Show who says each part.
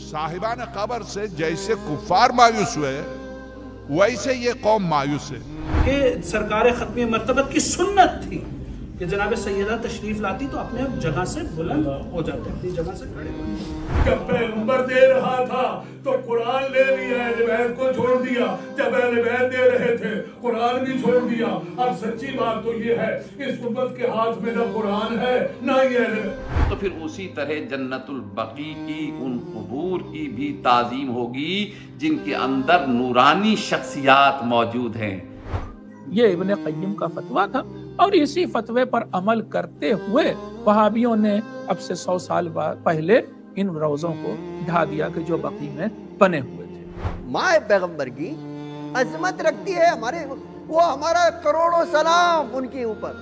Speaker 1: साहिबान कब्र से जैसे कुफार मायूस हुए वैसे ये कौम मायूस है
Speaker 2: कि सरकार खत्मी मर्तबत की सुन्नत थी कि जनाब सैयदा तशरीफ लाती तो अपने जगह से बुलंद हो जाते, अपनी जगह से खड़े होते।
Speaker 3: जब पैगंबर दे रहा था तो कुरान ले लिया, अहले बैत को छोड़ दिया। जब अहले बैत दे रहे थे कुरान भी छोड़ दिया। अब सच्ची बात तो ये है इस उम्मत के हाथ में ना कुरान है ना ये अहले।
Speaker 4: तो फिर उसी तरह जन्नतुल बकी की उन कुबूर की भी ताजीम होगी जिनके अंदर नूरानी शख्सियात मौजूद हैं।
Speaker 5: ये इब्ने क़य्यिम का फतवा था और इसी फतवे पर अमल करते हुए वहाबियों ने अब से 100 साल पहले इन रोज़ों को ढा दिया कि जो बकी में बने हुए थे।
Speaker 6: माँ पैगंबर की अजमत रखती है हमारे, वो हमारा करोड़ों सलाम उनके ऊपर।